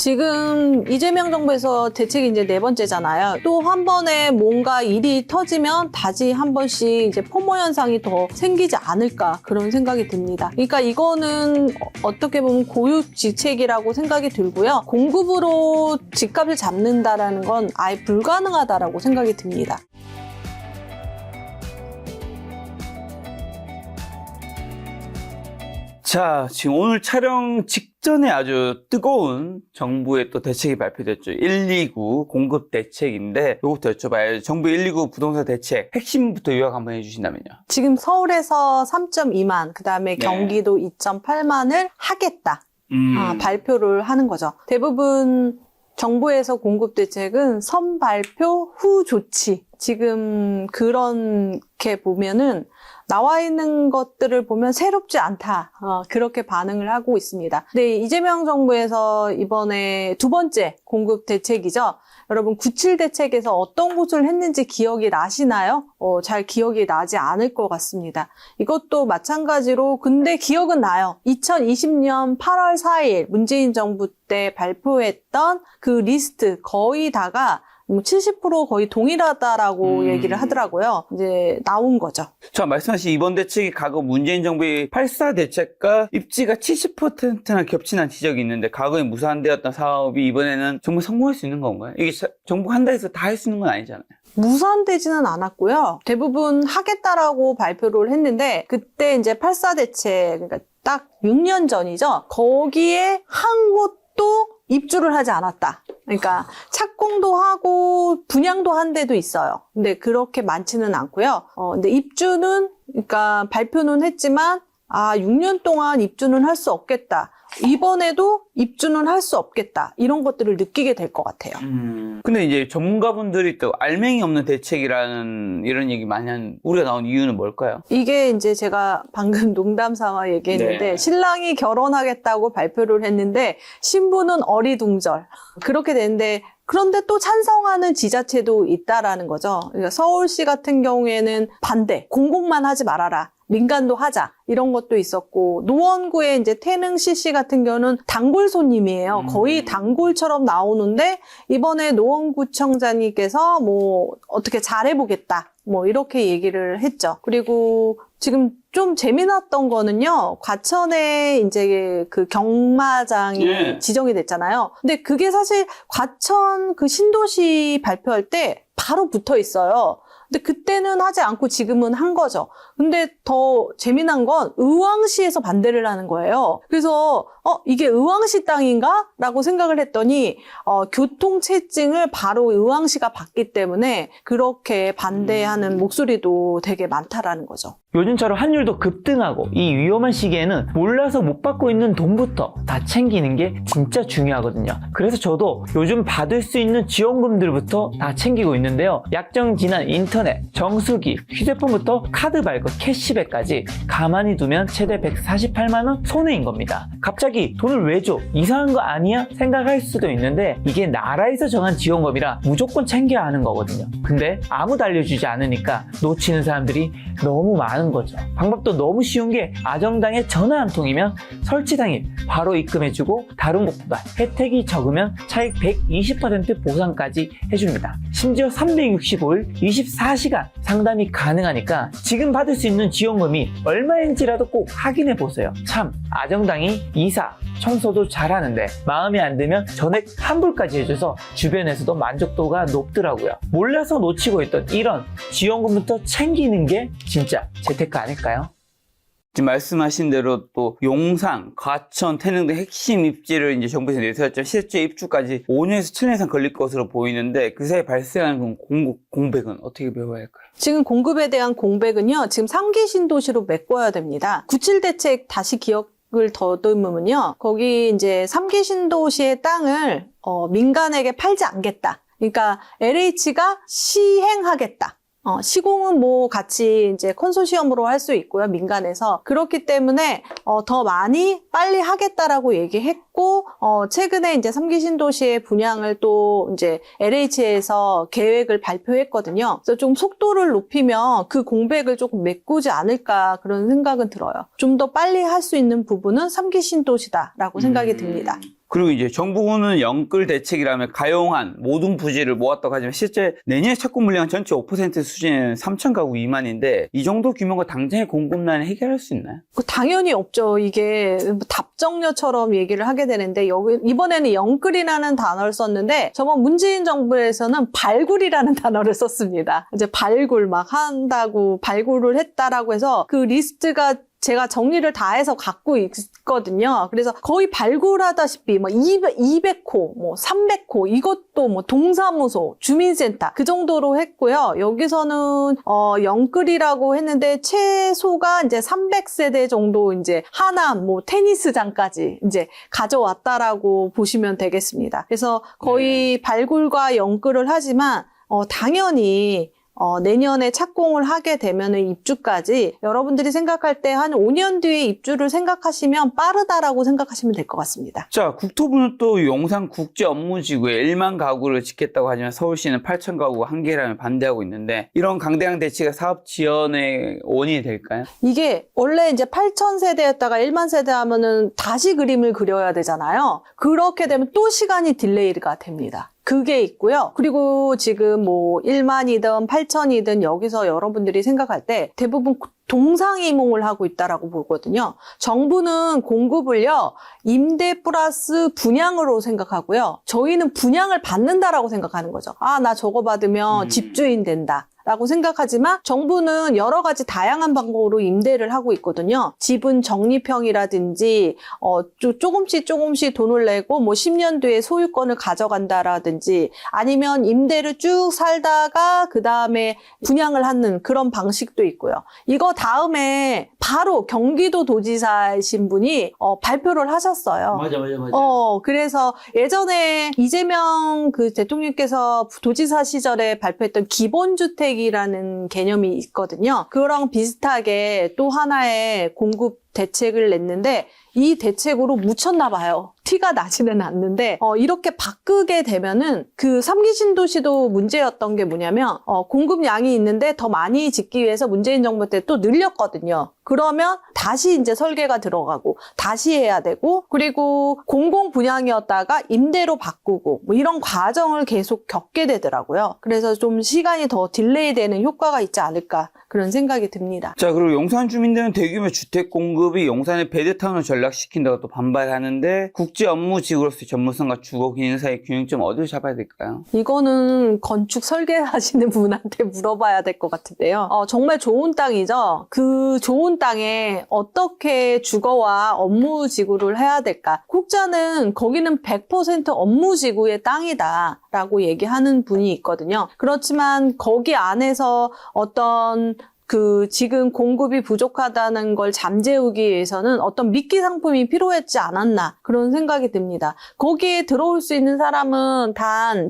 지금 이재명 정부에서 대책이 이제 4번째잖아요. 또 한 번에 뭔가 일이 터지면 다시 한 번씩 이제 포모 현상이 더 생기지 않을까 그런 생각이 듭니다. 그러니까 이거는 어떻게 보면 고육지책이라고 생각이 들고요. 공급으로 집값을 잡는다라는 건 아예 불가능하다라고 생각이 듭니다. 자, 지금 오늘 촬영 직전에 아주 뜨거운 정부의 또 대책이 발표됐죠. 129 공급 대책인데 이것부터 여쭤봐요. 정부 129 부동산 대책 핵심부터 요약 한번 해주신다면요. 지금 서울에서 3.2만, 그다음에 경기도 2.8만을 하겠다. 발표를 하는 거죠. 대부분 정부에서 공급 대책은 선발표 후 조치. 지금 그렇게 보면은 나와 있는 것들을 보면 새롭지 않다. 그렇게 반응을 하고 있습니다. 근데 이재명 정부에서 이번에 2번째 공급 대책이죠. 여러분 97 대책에서 어떤 곳을 했는지 기억이 나시나요? 잘 기억이 나지 않을 것 같습니다. 이것도 마찬가지로 근데 기억은 나요. 2020년 8월 4일 문재인 정부 때 발표했던 그 리스트 거의 다가 70% 거의 동일하다라고 얘기를 하더라고요. 이제 나온 거죠. 자, 말씀하신 이번 대책이 과거 문재인 정부의 84 대책과 입지가 70%나 겹치는 지적이 있는데 과거에 무산되었던 사업이 이번에는 정말 성공할 수 있는 건가요? 이게 정부가 한다 해서 다 할 수 있는 건 아니잖아요. 무산되지는 않았고요. 대부분 하겠다라고 발표를 했는데 그때 이제 84 대책, 그러니까 딱 6년 전이죠. 거기에 한 곳도 입주를 하지 않았다. 그러니까 착공도 하고 분양도 한 데도 있어요. 근데 그렇게 많지는 않고요. 근데 입주는 그러니까 발표는 했지만 6년 동안 입주는 할 수 없겠다. 이번에도 입주는 할 수 없겠다. 이런 것들을 느끼게 될 것 같아요. 근데 이제 전문가분들이 또 알맹이 없는 대책이라는 이런 얘기 많이 한 우리가 나온 이유는 뭘까요? 이게 이제 제가 방금 농담 삼아 얘기했는데 신랑이 결혼하겠다고 발표를 했는데 신부는 어리둥절. 그렇게 되는데 그런데 또 찬성하는 지자체도 있다라는 거죠. 그러니까 서울시 같은 경우에는 반대, 공공만 하지 말아라. 민간도 하자. 이런 것도 있었고, 노원구의 이제 태릉 CC 같은 경우는 단골 손님이에요. 거의 단골처럼 나오는데, 이번에 노원구청장님께서 뭐, 어떻게 잘해보겠다. 뭐, 이렇게 얘기를 했죠. 그리고 지금 좀 재미났던 거는요, 과천에 이제 그 경마장이 지정이 됐잖아요. 근데 그게 사실 과천 그 신도시 발표할 때 바로 붙어 있어요. 근데 그때는 하지 않고 지금은 한 거죠. 근데 더 재미난 건 의왕시에서 반대를 하는 거예요. 그래서 이게 의왕시 땅인가? 라고 생각을 했더니 교통체증을 바로 의왕시가 받기 때문에 그렇게 반대하는 목소리도 되게 많다라는 거죠. 요즘처럼 환율도 급등하고 이 위험한 시기에는 몰라서 못 받고 있는 돈부터 다 챙기는 게 진짜 중요하거든요. 그래서 저도 요즘 받을 수 있는 지원금들부터 다 챙기고 있는데요. 약정 지난 인터넷, 정수기, 휴대폰부터 카드 발급, 캐시백까지 가만히 두면 최대 148만원 손해인 겁니다. 갑자기 돈을 왜 줘? 이상한 거 아니야? 생각할 수도 있는데 이게 나라에서 정한 지원금이라 무조건 챙겨야 하는 거거든요. 근데 아무도 알려주지 않으니까 놓치는 사람들이 너무 많은 거죠. 방법도 너무 쉬운 게 아정당에 전화 한 통이면 설치 당일 바로 입금해주고 다른 곳보다 혜택이 적으면 차익 120% 보상까지 해줍니다. 심지어 365일 24시간 상담이 가능하니까 지금 받을 수 있는 지원금이 얼마인지라도 꼭 확인해 보세요. 참 아정당이 이사, 청소도 잘하는데 마음에 안 들면 전액 환불까지 해줘서 주변에서도 만족도가 높더라고요. 몰라서 놓치고 있던 이런 지원금부터 챙기는 게 진짜 재테크 아닐까요? 지금 말씀하신 대로 또 용산, 과천, 태릉 등 핵심 입지를 이제 정부에서 내세웠죠. 실제 입주까지 5년에서 7년 이상 걸릴 것으로 보이는데 그 사이에 발생하는 공백은 어떻게 메워야 할까요? 지금 공급에 대한 공백은요. 지금 3기 신도시로 메꿔야 됩니다. 97 대책 다시 기억을 더듬으면요. 거기 이제 3기 신도시의 땅을 민간에게 팔지 않겠다. 그러니까 LH가 시행하겠다. 시공은 뭐 같이 이제 컨소시엄으로 할 수 있고요, 민간에서. 그렇기 때문에, 더 많이 빨리 하겠다라고 얘기했고, 최근에 이제 3기 신도시의 분양을 또 이제 LH에서 계획을 발표했거든요. 그래서 좀 속도를 높이면 그 공백을 조금 메꾸지 않을까 그런 생각은 들어요. 좀 더 빨리 할 수 있는 부분은 3기 신도시다라고 생각이 듭니다. 그리고 이제 정부는 영끌 대책이라면 가용한 모든 부지를 모았다고 하지만 실제 내년에 착공 물량 전체 5% 수준은 3천 가구 미만인데 이 정도 규모가 당장의 공급난을 해결할 수 있나요? 당연히 없죠. 이게 답정너처럼 얘기를 하게 되는데 이번에는 영끌이라는 단어를 썼는데 저번 문재인 정부에서는 발굴이라는 단어를 썼습니다. 이제 발굴 막 한다고 발굴을 했다라고 해서 그 리스트가 제가 정리를 다 해서 갖고 있거든요. 그래서 거의 발굴하다시피 뭐 200호, 뭐 300호, 이것도 뭐 동사무소, 주민센터 그 정도로 했고요. 여기서는 영끌이라고 했는데 최소가 이제 300세대 정도 이제 하남, 뭐 테니스장까지 이제 가져왔다라고 보시면 되겠습니다. 그래서 거의 발굴과 영끌을 하지만 당연히 내년에 착공을 하게 되면은 입주까지 여러분들이 생각할 때 한 5년 뒤에 입주를 생각하시면 빠르다라고 생각하시면 될 것 같습니다. 자, 국토부는 또 용산 국제업무지구에 1만 가구를 짓겠다고 하지만 서울시는 8천 가구가 한계라며 반대하고 있는데 이런 강대강 대치가 사업 지연의 원인이 될까요? 이게 원래 이제 8천 세대였다가 1만 세대 하면은 다시 그림을 그려야 되잖아요. 그렇게 되면 또 시간이 딜레이가 됩니다. 그게 있고요. 그리고 지금 뭐 1만이든 8천이든 여기서 여러분들이 생각할 때 대부분 동상이몽을 하고 있다라고 보거든요. 정부는 공급을요, 임대 플러스 분양으로 생각하고요. 저희는 분양을 받는다라고 생각하는 거죠. 아, 나 저거 받으면 집주인 된다. 라고 생각하지만 정부는 여러 가지 다양한 방법으로 임대를 하고 있거든요. 지분 적립형이라든지 조금씩 돈을 내고 뭐 10년 뒤에 소유권을 가져간다라든지 아니면 임대를 쭉 살다가 그 다음에 분양을 하는 그런 방식도 있고요. 이거 다음에 바로 경기도 도지사이신 분이 발표를 하셨어요. 맞아. 그래서 예전에 이재명 그 대통령께서 도지사 시절에 발표했던 기본주택이라는 개념이 있거든요. 그거랑 비슷하게 또 하나의 공급 대책을 냈는데 이 대책으로 묻혔나 봐요. 티가 나지는 않는데 이렇게 바꾸게 되면은 그 3기 신도시도 문제였던 게 뭐냐면 공급량이 있는데 더 많이 짓기 위해서 문재인 정부 때 또 늘렸거든요. 그러면 다시 이제 설계가 들어가고 다시 해야 되고 그리고 공공 분양이었다가 임대로 바꾸고 뭐 이런 과정을 계속 겪게 되더라고요. 그래서 좀 시간이 더 딜레이 되는 효과가 있지 않을까 그런 생각이 듭니다. 자, 그리고 용산 주민들은 대규모 주택 공급이 용산의 베드타운을 전락시킨다고 또 반발하는데 국제 업무 지구로서의 전문성과 주거 기능 사이의 균형점 어디를 잡아야 될까요? 이거는 건축 설계하시는 분한테 물어봐야 될 것 같은데요. 정말 좋은 땅이죠. 그 좋은 땅에 어떻게 주거와 업무 지구를 해야 될까? 국자는 거기는 100% 업무 지구의 땅이다라고 얘기하는 분이 있거든요. 그렇지만 거기 안에서 어떤 지금 공급이 부족하다는 걸 잠재우기 위해서는 어떤 미끼 상품이 필요했지 않았나 그런 생각이 듭니다. 거기에 들어올 수 있는 사람은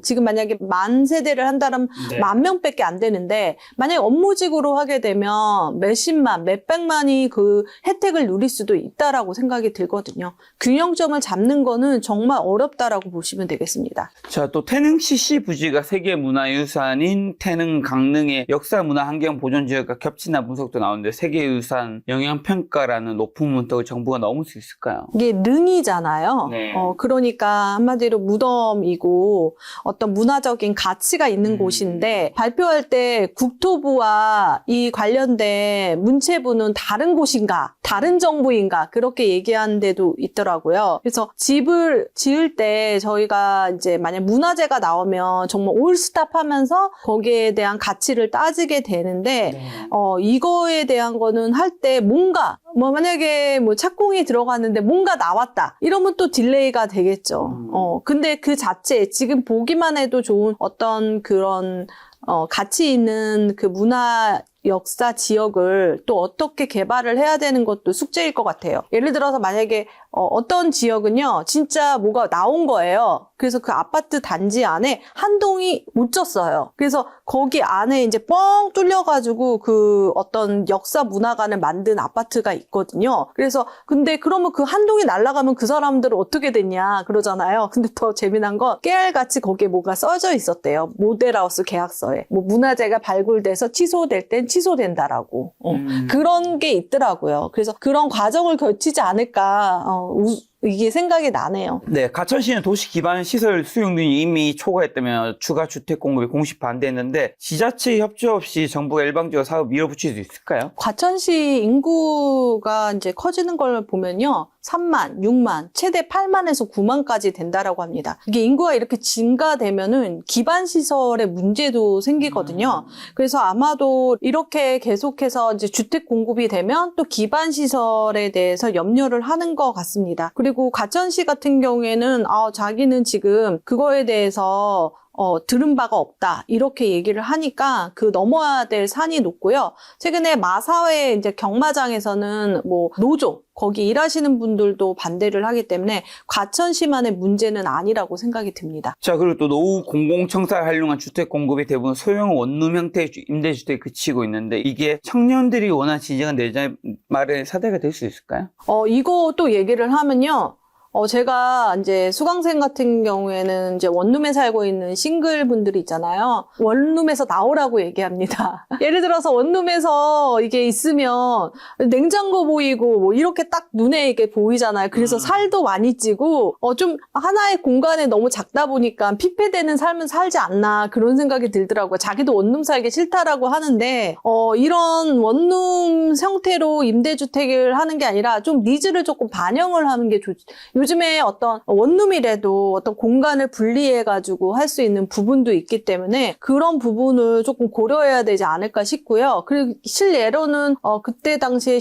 지금 만약에 10,000세대를 한다면 10,000명밖에 안 되는데 만약에 업무직으로 하게 되면 몇십만, 몇백만이 그 혜택을 누릴 수도 있다라고 생각이 들거든요. 균형점을 잡는 거는 정말 어렵다라고 보시면 되겠습니다. 자, 또 태릉 CC 부지가 세계 문화유산인 태릉 강릉의 역사 문화 환경 보존 지역과 겹친다는 분석도 나오는데 세계유산 영향평가라는 높은 문턱을 정부가 넘을 수 있을까요? 이게 능이잖아요. 네. 그러니까 한마디로 무덤이고 어떤 문화적인 가치가 있는 곳인데 발표할 때 국토부와 이 관련된 문체부는 다른 곳인가, 다른 정부인가 그렇게 얘기하는 데도 있더라고요. 그래서 집을 지을 때 저희가 이제 만약 문화재가 나오면 정말 올스탑하면서 거기에 대한 가치를 따지게 되는데 이거에 대한 거는 할 때 뭔가 만약에 착공이 들어갔는데 뭔가 나왔다 이러면 또 딜레이가 되겠죠. 근데 그 자체 지금 보기만 해도 좋은 어떤 그런 가치 있는 그 문화 역사 지역을 또 어떻게 개발을 해야 되는 것도 숙제일 것 같아요. 예를 들어서 만약에 어떤 지역은요 진짜 뭐가 나온 거예요. 그래서 그 아파트 단지 안에 한 동이 못 졌어요. 그래서 거기 안에 이제 뻥 뚫려가지고 그 어떤 역사 문화관을 만든 아파트가 있거든요. 그래서 근데 그러면 그 한 동이 날아가면 그 사람들은 어떻게 됐냐 그러잖아요. 근데 더 재미난 건 깨알같이 거기에 뭐가 써져 있었대요. 모델하우스 계약서에 뭐 문화재가 발굴돼서 취소될 땐 취소된다라고 그런 게 있더라고요. 그래서 그런 과정을 거치지 않을까 이게 생각이 나네요. 네, 가천시는 도시 기반 시설 수용 등이 이미 초과했다며 추가 주택 공급에 공식 반대했는데 지자체 협조 없이 정부가 일방적으로 사업 밀어붙일 수 있을까요? 과천시 인구가 이제 커지는 걸 보면요. 3만, 6만, 최대 8만에서 9만까지 된다라고 합니다. 이게 인구가 이렇게 증가되면은 기반 시설의 문제도 생기거든요. 그래서 아마도 이렇게 계속해서 이제 주택 공급이 되면 또 기반 시설에 대해서 염려를 하는 것 같습니다. 그리고 과천시 같은 경우에는 자기는 지금 그거에 대해서 들은 바가 없다. 이렇게 얘기를 하니까 그 넘어야 될 산이 높고요. 최근에 마사회 이제 경마장에서는 뭐 노조, 거기 일하시는 분들도 반대를 하기 때문에 과천시만의 문제는 아니라고 생각이 듭니다. 자, 그리고 또 노후 공공청사를 활용한 주택 공급이 대부분 소형 원룸 형태의 임대주택에 그치고 있는데 이게 청년들이 원하는 진정한 내장 마련의 사대가 될 수 있을까요? 이거 또 얘기를 하면요. 제가 이제 수강생 같은 경우에는 이제 원룸에 살고 있는 싱글 분들이 있잖아요. 원룸에서 나오라고 얘기합니다. 예를 들어서 원룸에서 이게 있으면 냉장고 보이고 뭐 이렇게 딱 눈에 이게 보이잖아요. 그래서 살도 많이 찌고 좀 하나의 공간에 너무 작다 보니까 피폐되는 삶은 살지 않나 그런 생각이 들더라고요. 자기도 원룸 살기 싫다라고 하는데 이런 원룸 형태로 임대주택을 하는 게 아니라 좀 니즈를 조금 반영을 하는 게 좋죠. 요즘에 어떤 원룸이라도 어떤 공간을 분리해가지고 할 수 있는 부분도 있기 때문에 그런 부분을 조금 고려해야 되지 않을까 싶고요. 그리고 실예로는 그때 당시에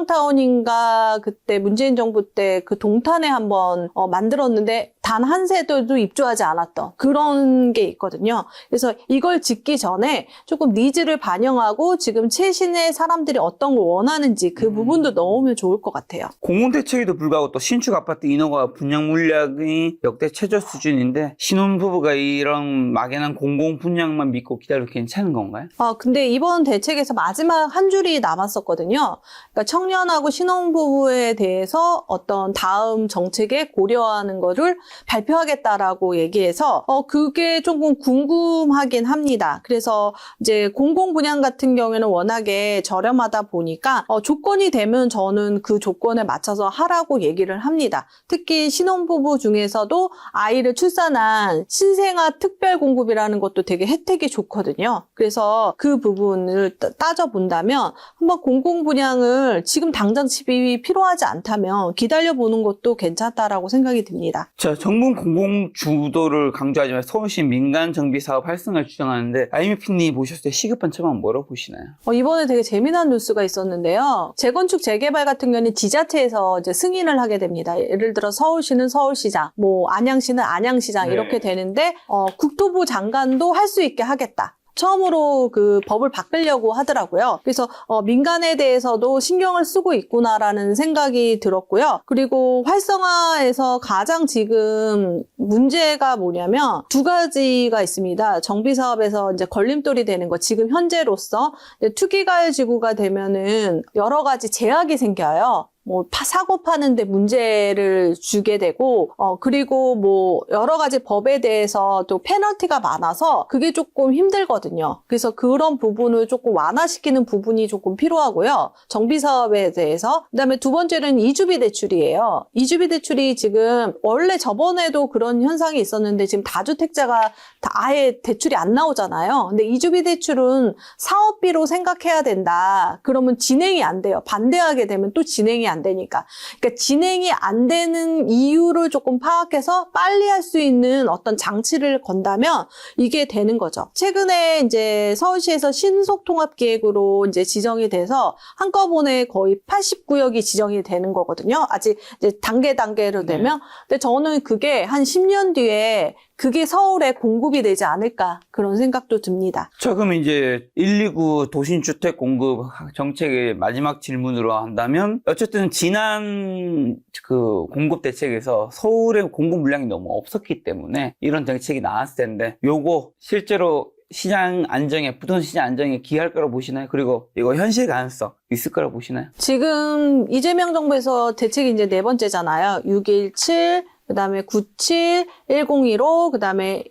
신혼희망타운인가 그때 문재인 정부 때 그 동탄에 한번 만들었는데 단 한 세대도 입주하지 않았던 그런 게 있거든요. 그래서 이걸 짓기 전에 조금 니즈를 반영하고 지금 최신의 사람들이 어떤 걸 원하는지 그 부분도 넣으면 좋을 것 같아요. 공공대책에도 불구하고 또 신축 아파트 인허가 분양 물량이 역대 최저 수준인데 신혼부부가 이런 막연한 공공 분양만 믿고 기다려도 괜찮은 건가요? 근데 이번 대책에서 마지막 한 줄이 남았었거든요. 그러니까 청년하고 신혼부부에 대해서 어떤 다음 정책에 고려하는 거를 발표하겠다라고 얘기해서 그게 조금 궁금하긴 합니다. 그래서 이제 공공 분양 같은 경우에는 워낙에 저렴하다 보니까 조건이 되면 저는 그 조건에 맞춰서 하라고 얘기를 합니다. 특히 신혼부부 중에서도 아이를 출산한 신생아 특별 공급이라는 것도 되게 혜택이 좋거든요. 그래서 그 부분을 따져본다면 한번 공공 분양을 지금 당장 집이 필요하지 않다면 기다려보는 것도 괜찮다라고 생각이 듭니다. 자, 정부는 공공 주도를 강조하지만 서울시 민간 정비 사업 활성화를 주장하는데 IMF님 보셨을 때 시급한 처방은 뭐라고 보시나요? 이번에 되게 재미난 뉴스가 있었는데요. 재건축 재개발 같은 경우는 지자체에서 이제 승인을 하게 됩니다. 예를 들어 서울시는 서울시장, 뭐 안양시는 안양시장 네. 이렇게 되는데 국토부 장관도 할 수 있게 하겠다. 처음으로 그 법을 바꾸려고 하더라고요. 그래서 민간에 대해서도 신경을 쓰고 있구나라는 생각이 들었고요. 그리고 활성화에서 가장 지금 문제가 뭐냐면 두 가지가 있습니다. 정비 사업에서 이제 걸림돌이 되는 거. 지금 현재로서 투기가열지구가 되면은 여러 가지 제약이 생겨요. 뭐 사고 파는데 문제를 주게 되고 그리고 뭐 여러 가지 법에 대해서 또 페널티가 많아서 그게 조금 힘들거든요. 그래서 그런 부분을 조금 완화시키는 부분이 조금 필요하고요. 정비 사업에 대해서. 그다음에 두 번째는 이주비 대출이에요. 이주비 대출이 지금 원래 저번에도 그런 현상이 있었는데 지금 다주택자가 아예 대출이 안 나오잖아요. 근데 이주비 대출은 사업비로 생각해야 된다. 그러면 진행이 안 돼요. 반대하게 되면 또 진행이 안 되니까. 그러니까 진행이 안 되는 이유를 조금 파악해서 빨리 할 수 있는 어떤 장치를 건다면 이게 되는 거죠. 최근에 이제 서울시에서 신속통합계획으로 이제 지정이 돼서 한꺼번에 거의 80구역이 지정이 되는 거거든요. 아직 이제 단계로 되면. 근데 저는 그게 한 10년 뒤에 그게 서울에 공급이 되지 않을까 그런 생각도 듭니다. 자, 그럼 이제 129 도심주택 공급 정책의 마지막 질문으로 한다면 어쨌든 지난 그 공급 대책에서 서울의 공급 물량이 너무 없었기 때문에 이런 정책이 나왔을 텐데 요거 실제로 시장 안정에, 부동산 시장 안정에 기여할 거라고 보시나요? 그리고 이거 현실 가능성 있을 거라고 보시나요? 지금 이재명 정부에서 대책이 이제 네 번째잖아요. 6.17 그다음에 97, 1015, 그다음에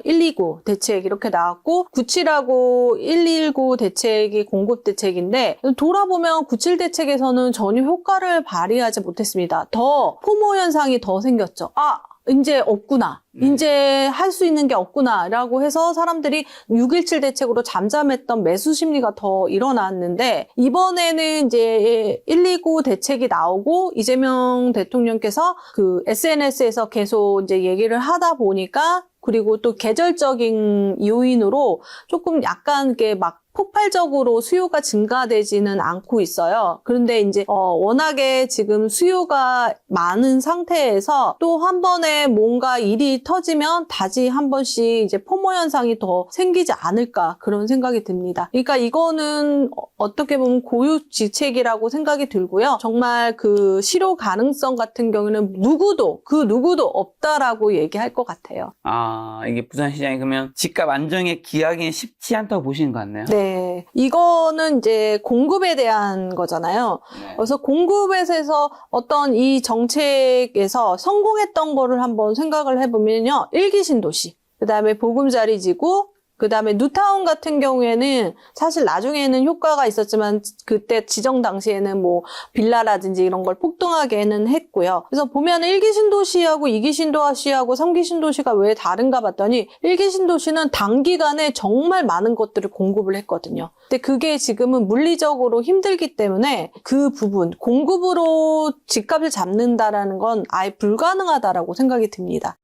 129 대책 이렇게 나왔고 97하고 119 대책이 공급 대책인데 돌아보면 97 대책에서는 전혀 효과를 발휘하지 못했습니다. 더 포모 현상이 더 생겼죠. 이제 없구나. 이제 할 수 있는 게 없구나. 라고 해서 사람들이 617 대책으로 잠잠했던 매수 심리가 더 일어났는데, 이번에는 이제 129 대책이 나오고, 이재명 대통령께서 그 SNS에서 계속 이제 얘기를 하다 보니까, 그리고 또 계절적인 요인으로 조금 약간 이렇게 막 폭발적으로 수요가 증가되지는 않고 있어요. 그런데 이제 워낙에 지금 수요가 많은 상태에서 또 한 번에 뭔가 일이 터지면 다시 한 번씩 이제 포모 현상이 더 생기지 않을까 그런 생각이 듭니다. 그러니까 이거는 어떻게 보면 고유지책이라고 생각이 들고요. 정말 그 실효 가능성 같은 경우는 그 누구도 없다라고 얘기할 것 같아요. 이게 부산시장이 그러면 집값 안정에 기하기는 쉽지 않다고 보시는 것 같네요. 네. 이거는 이제 공급에 대한 거잖아요. 네. 그래서 공급에서 어떤 이 정책에서 성공했던 거를 한번 생각을 해보면요. 일기 신도시, 그 다음에 보금자리 지구, 그 다음에 뉴타운 같은 경우에는 사실 나중에는 효과가 있었지만 그때 지정 당시에는 뭐 빌라라든지 이런 걸 폭등하게는 했고요. 그래서 보면 1기 신도시하고 2기 신도시하고 3기 신도시가 왜 다른가 봤더니 1기 신도시는 단기간에 정말 많은 것들을 공급을 했거든요. 근데 그게 지금은 물리적으로 힘들기 때문에 그 부분, 공급으로 집값을 잡는다라는 건 아예 불가능하다라고 생각이 듭니다.